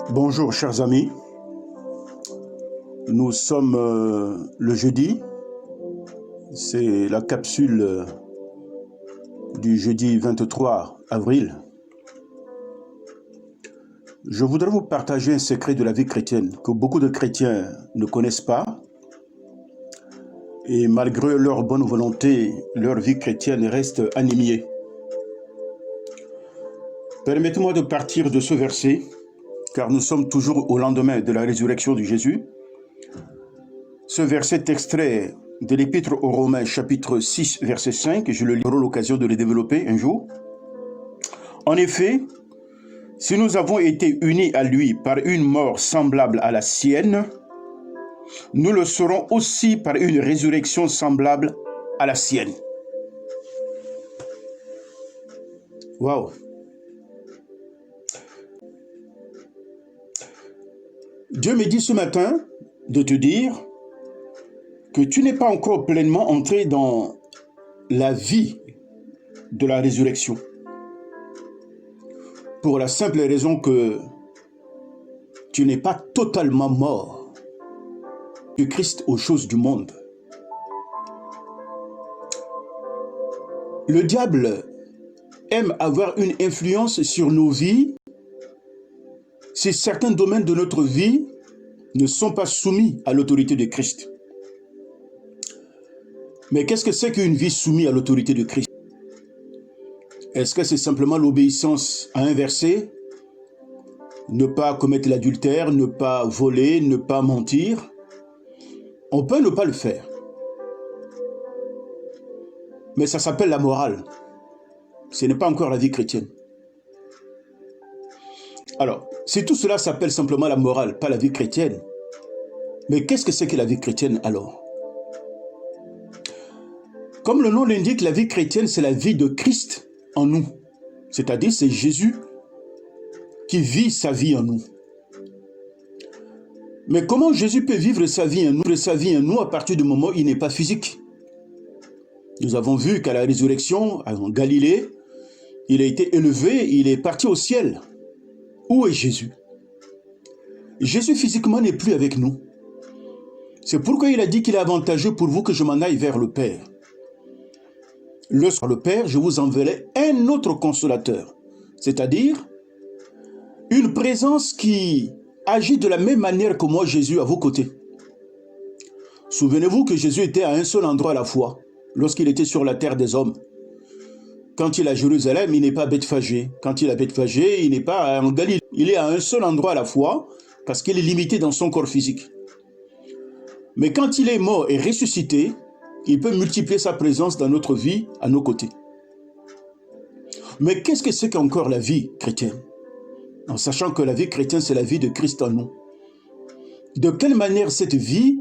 Bonjour chers amis, nous sommes le jeudi, c'est la capsule du jeudi 23 avril. Je voudrais vous partager un secret de la vie chrétienne que beaucoup de chrétiens ne connaissent pas et malgré leur bonne volonté, leur vie chrétienne reste anémiée. Permettez-moi de partir de ce verset car nous sommes toujours au lendemain de la résurrection de Jésus. Ce verset est extrait de l'Épître aux Romains, chapitre 6, verset 5, je le lirai l'occasion de le développer un jour. En effet, si nous avons été unis à lui par une mort semblable à la sienne, nous le serons aussi par une résurrection semblable à la sienne. Waouh! Dieu me dit ce matin de te dire que tu n'es pas encore pleinement entré dans la vie de la résurrection. Pour la simple raison que tu n'es pas totalement mort de Christ aux choses du monde. Le diable aime avoir une influence sur nos vies si certains domaines de notre vie ne sont pas soumis à l'autorité de Christ. Mais qu'est-ce que c'est qu'une vie soumise à l'autorité de Christ? Est-ce que c'est simplement l'obéissance à un verset? Ne pas commettre l'adultère, ne pas voler, ne pas mentir? On peut ne pas le faire. Mais ça s'appelle la morale. Ce n'est pas encore la vie chrétienne. Alors, si tout cela s'appelle simplement la morale, pas la vie chrétienne, mais qu'est-ce que c'est que la vie chrétienne alors? Comme le nom l'indique, la vie chrétienne, c'est la vie de Christ en nous. C'est-à-dire, c'est Jésus qui vit sa vie en nous. Mais comment Jésus peut vivre sa vie en nous à partir du moment où il n'est pas physique? Nous avons vu qu'à la résurrection, en Galilée, il a été élevé, il est parti au ciel. Où est Jésus? Jésus physiquement n'est plus avec nous. C'est pourquoi il a dit qu'il est avantageux pour vous que je m'en aille vers le Père. Le Père, je vous enverrai un autre consolateur, c'est-à-dire une présence qui agit de la même manière que moi, Jésus, à vos côtés. Souvenez-vous que Jésus était à un seul endroit à la fois, lorsqu'il était sur la terre des hommes. Quand il est à Jérusalem, il n'est pas à Bethphagée. Quand il est à Bethphagée, il n'est pas en Galilée. Il est à un seul endroit à la fois, parce qu'il est limité dans son corps physique. Mais quand il est mort et ressuscité, il peut multiplier sa présence dans notre vie, à nos côtés. Mais qu'est-ce que c'est qu'encore la vie chrétienne? En sachant que la vie chrétienne, c'est la vie de Christ en nous. De quelle manière cette vie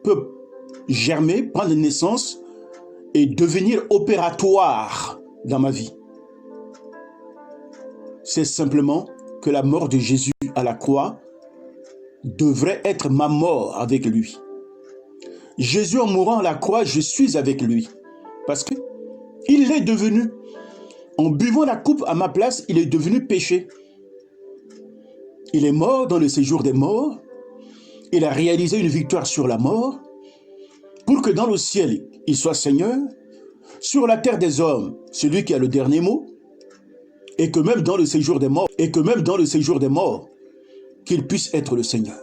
peut germer, prendre naissance et devenir opératoire dans ma vie? C'est simplement que la mort de Jésus à la croix devrait être ma mort avec lui. Jésus en mourant à la croix, je suis avec lui. Parce qu'il l'est devenu. En buvant la coupe à ma place, il est devenu péché. Il est mort dans le séjour des morts. Il a réalisé une victoire sur la mort pour que dans le ciel, il soit Seigneur. Sur la terre des hommes, celui qui a le dernier mot. Et que même dans le séjour des morts, qu'il puisse être le Seigneur.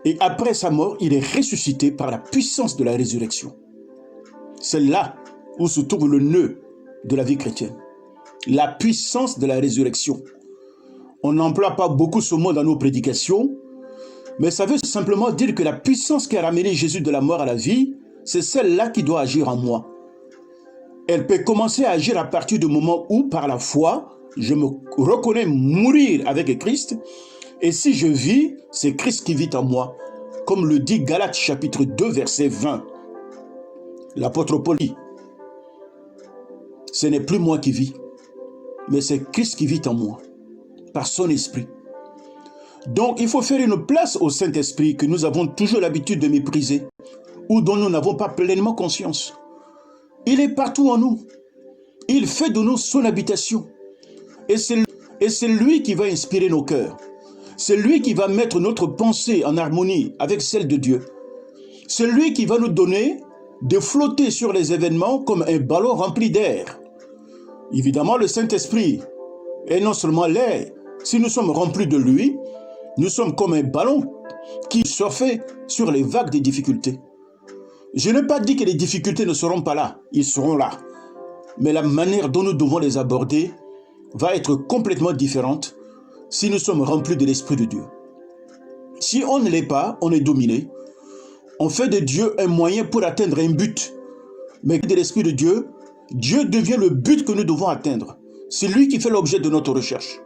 Et après sa mort, il est ressuscité par la puissance de la résurrection. C'est là où se trouve le nœud de la vie chrétienne. La puissance de la résurrection. On n'emploie pas beaucoup ce mot dans nos prédications, mais ça veut simplement dire que la puissance qui a ramené Jésus de la mort à la vie, c'est celle-là qui doit agir en moi. Elle peut commencer à agir à partir du moment où, par la foi, je me reconnais mourir avec Christ. Et si je vis, c'est Christ qui vit en moi. Comme le dit Galates chapitre 2, verset 20. L'apôtre Paul dit, ce n'est plus moi qui vis, mais c'est Christ qui vit en moi, par son esprit. Donc il faut faire une place au Saint-Esprit que nous avons toujours l'habitude de mépriser, ou dont nous n'avons pas pleinement conscience. Il est partout en nous. Il fait de nous son habitation. Et c'est Et c'est lui qui va inspirer nos cœurs. C'est lui qui va mettre notre pensée en harmonie avec celle de Dieu. C'est lui qui va nous donner de flotter sur les événements comme un ballon rempli d'air. Évidemment, le Saint-Esprit est non seulement l'air. Si nous sommes remplis de lui, nous sommes comme un ballon qui surfe sur les vagues des difficultés. Je n'ai pas dit que les difficultés ne seront pas là. Ils seront là. Mais la manière dont nous devons les aborder va être complètement différente si nous sommes remplis de l'Esprit de Dieu. Si on ne l'est pas, on est dominé. On fait de Dieu un moyen pour atteindre un but. Mais de l'Esprit de Dieu, Dieu devient le but que nous devons atteindre. C'est lui qui fait l'objet de notre recherche.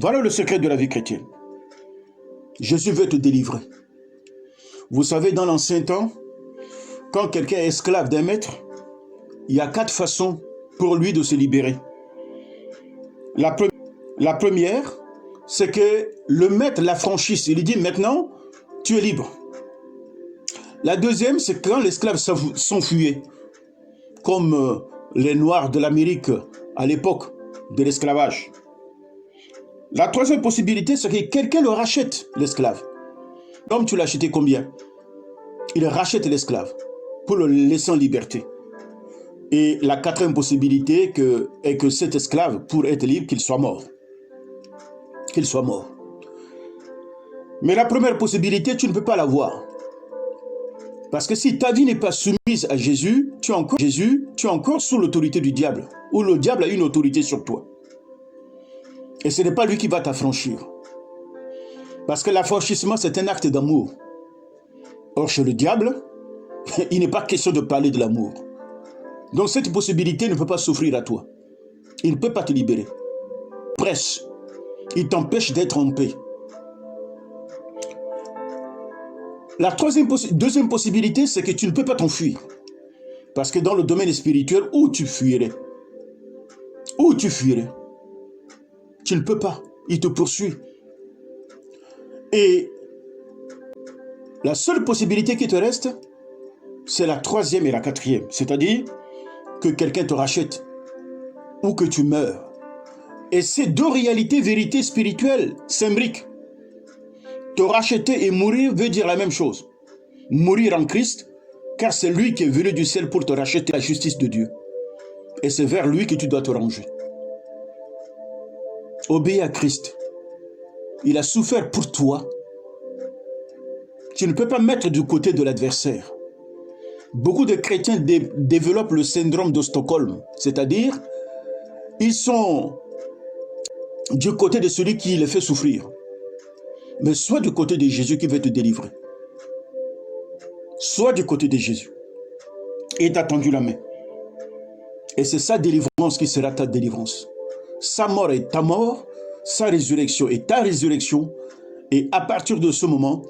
Voilà le secret de la vie chrétienne. Jésus veut te délivrer. Vous savez, dans l'ancien temps, quand quelqu'un est esclave d'un maître, il y a 4 façons pour lui de se libérer. La première, c'est que le maître l'affranchisse. Il lui dit maintenant, tu es libre. La deuxième, c'est quand l'esclave s'enfuyait, comme les Noirs de l'Amérique à l'époque de l'esclavage. La troisième possibilité, c'est que quelqu'un le rachète, l'esclave. Comme tu l'as acheté combien? Il rachète l'esclave pour le laisser en liberté. Et la quatrième possibilité est que cet esclave, pour être libre, qu'il soit mort. Qu'il soit mort. Mais la première possibilité, tu ne peux pas l'avoir. Parce que si ta vie n'est pas soumise à Jésus, tu es encore sous l'autorité du diable. Ou le diable a une autorité sur toi. Et ce n'est pas lui qui va t'affranchir. Parce que l'affranchissement, c'est un acte d'amour. Or, chez le diable, il n'est pas question de parler de l'amour. Donc cette possibilité ne peut pas s'offrir à toi. Il ne peut pas te libérer. Presse. Il t'empêche d'être en paix. La deuxième possibilité, c'est que tu ne peux pas t'enfuir. Parce que dans le domaine spirituel, où tu fuirais? Où tu fuirais? Tu ne peux pas. Il te poursuit. Et la seule possibilité qui te reste, c'est la troisième et la quatrième. C'est-à-dire que quelqu'un te rachète ou que tu meurs. Et ces deux réalités, vérités spirituelles, s'imbriquent. Te racheter et mourir veut dire la même chose. Mourir en Christ, car c'est lui qui est venu du ciel pour te racheter la justice de Dieu. Et c'est vers lui que tu dois te ranger. Obéis à Christ. Il a souffert pour toi. Tu ne peux pas mettre du côté de l'adversaire. Beaucoup de chrétiens développent le syndrome de Stockholm, c'est-à-dire, ils sont du côté de celui qui les fait souffrir. Mais sois du côté de Jésus qui veut te délivrer. Sois du côté de Jésus. Et t'a tendu la main. Et c'est sa délivrance qui sera ta délivrance. Sa mort est ta mort, sa résurrection est ta résurrection. Et à partir de ce moment,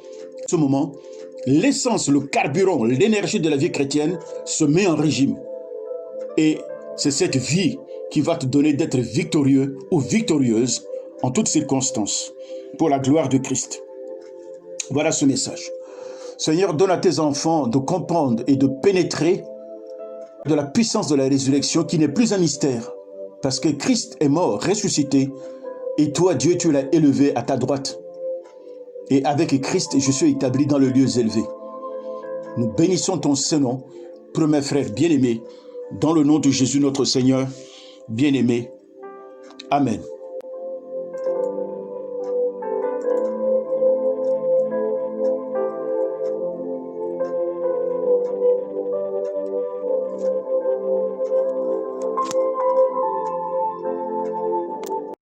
l'essence, le carburant, l'énergie de la vie chrétienne se met en régime. Et c'est cette vie qui va te donner d'être victorieux ou victorieuse en toutes circonstances, pour la gloire de Christ. Voilà ce message. Seigneur, donne à tes enfants de comprendre et de pénétrer de la puissance de la résurrection qui n'est plus un mystère, parce que Christ est mort, ressuscité, et toi, Dieu, tu l'as élevé à ta droite. Et avec Christ, je suis établi dans le lieu élevé. Nous bénissons ton Saint-Nom, pour mes frères bien-aimés, dans le nom de Jésus notre Seigneur, bien-aimé. Amen.